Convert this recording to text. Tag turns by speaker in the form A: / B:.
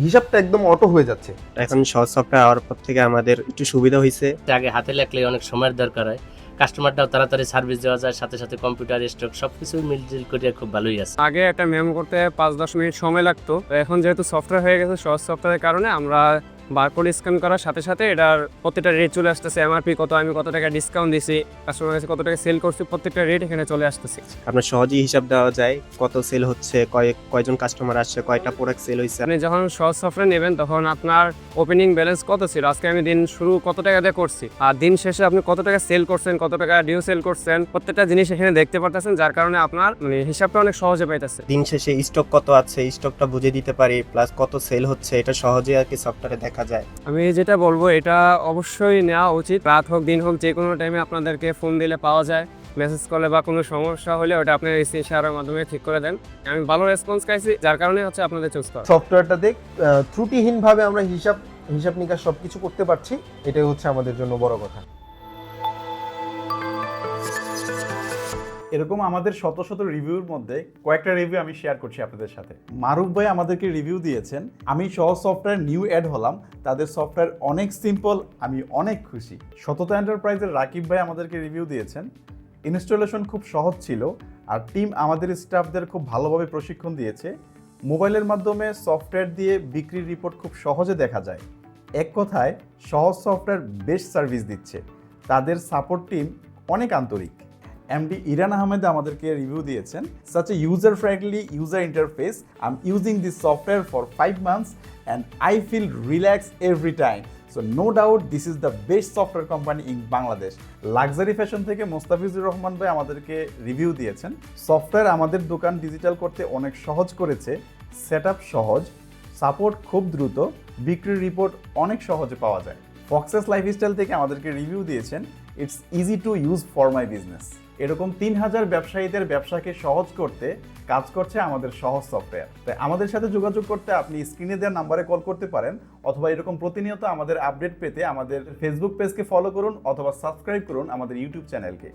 A: হিসাবটা একদম অটো হয়ে যাচ্ছে।
B: এখন সহজ সফটওয়্যার হওয়ার পর থেকে আমাদের একটু সুবিধা হয়েছে।
C: আগে হাতে লেখলে অনেক সময়ের দরকার হয়, কাস্টমারটাও তাড়াতাড়ি সার্ভিস দেওয়া যায়, সাথে সাথে কম্পিউটার স্টক সবকিছু মিলজিল করে খুব ভালোই আছে।
D: আগে একটা মেমো করতে 5-10 মিনিট সময় লাগতো, তো এখন যেহেতু সফটওয়্যার হয়ে গেছে, সহজ সফটওয়্যারের কারণে আমরা বারকোড স্ক্যান করার সাথে সাথে এটার প্রত্যেকটা রেট চলে আসতেছে, এমআরপি কত, আমি কত টাকা ডিসকাউন্ট দিছি, কাস্টমার কাছে কত টাকা সেল করছি, প্রত্যেকটা রেট এখানে চলে আসতেছে।
B: আপনার সহজেই হিসাব দেওয়া যায় কত সেল হচ্ছে, কয়জন কাস্টমার আসছে, কয়টা প্রোডাক্ট সেল হয়েছে।
D: আপনি যখন সহজ সফটওয়্যার নেবেন তখন আপনার ওপেনিং ব্যালেন্স কত ছিল, আজকে আমি দিন শুরু কত টাকা দিয়ে করছি, আর দিন শেষে আপনি কত টাকা সেল করছেন, কত টাকা ডিউ সেল করছেন, প্রত্যেকটা জিনিস এখানে দেখতে পারতেছেন, যার কারণে আপনার হিসাবটা অনেক সহজে পাইতেছে।
B: দিন শেষে স্টক কত আছে, স্টকটা বুঝে দিতে পারি, প্লাস কত সেল হচ্ছে, এটা সহজে আর কি সফটওয়্যারে দেখা যায়।
D: আমি যেটা বলবো এটা অবশ্যই নেওয়া উচিত, রাত হোক দিন হোক যে কোনো টাইমে আপনাদেরকে ফোন দিলে পাওয়া যায়, মেসেজ করলে বা কোনো সমস্যা হলে ওটা আপনার শেয়ারের মাধ্যমে ঠিক করে দেন। আমি ভালো রেসপন্স পাইছি, যার কারণে হচ্ছে আপনাদের চুজ করা।
A: সফটওয়্যারটাতে ত্রুটিহীনভাবে আমরা হিসাব নিকাশ সবকিছু করতে পারছি, এটাই হচ্ছে আমাদের জন্য বড় কথা।
E: এরকম আমাদের শত শত রিভিউর মধ্যে কয়েকটা রিভিউ আমি শেয়ার করছি আপনাদের সাথে। মারুফ ভাই আমাদেরকে রিভিউ দিয়েছেন, আমি সহজ সফটওয়্যার নিউ অ্যাড হলাম, তাদের সফটওয়্যার অনেক সিম্পল, আমি অনেক খুশি। সততা এন্টারপ্রাইজের রাকিব ভাই আমাদেরকে রিভিউ দিয়েছেন, ইনস্টলেশন খুব সহজ ছিল আর টিম আমাদের স্টাফদের খুব ভালোভাবে প্রশিক্ষণ দিয়েছে। মোবাইলের মাধ্যমে সফটওয়্যার দিয়ে বিক্রির রিপোর্ট খুব সহজে দেখা যায়। এক কথায় সহজ সফটওয়্যার বেস্ট সার্ভিস দিচ্ছে, তাদের সাপোর্ট টিম অনেক আন্তরিক। এমডি ইরান আহমেদ আমাদেরকে রিভিউ দিয়েছেন, such a user friendly user interface, I'm using this software for 5 months and I feel relaxed every time, so no doubt this is the best software company in Bangladesh. Luxury fashion থেকে মোস্তাফিজুর রহমান ভাই আমাদেরকে review দিয়েছেন, software আমাদের দোকান digital করতে অনেক সহজ করেছে, সেটআপ সহজ, সাপোর্ট খুব দ্রুত, বিক্রির রিপোর্ট অনেক সহজে পাওয়া যায়। ফক্সেস লাইফস্টাইল থেকে আমাদেরকে রিভিউ দিয়েছেন, it's easy to use for my business. এরকম 3000 ব্যবসায়ীদের ব্যবসাকে সহজ করতে কাজ করছে আমাদের সহজ সফটওয়্যার। তাই আমাদের সাথে যোগাযোগ করতে আপনি স্ক্রিনে দেওয়া নাম্বারে কল করতে পারেন, অথবা এরকম প্রতিনিয়ত আমাদের আপডেট পেতে আমাদের ফেসবুক পেজকে ফলো করুন অথবা সাবস্ক্রাইব করুন আমাদের ইউটিউব চ্যানেলকে।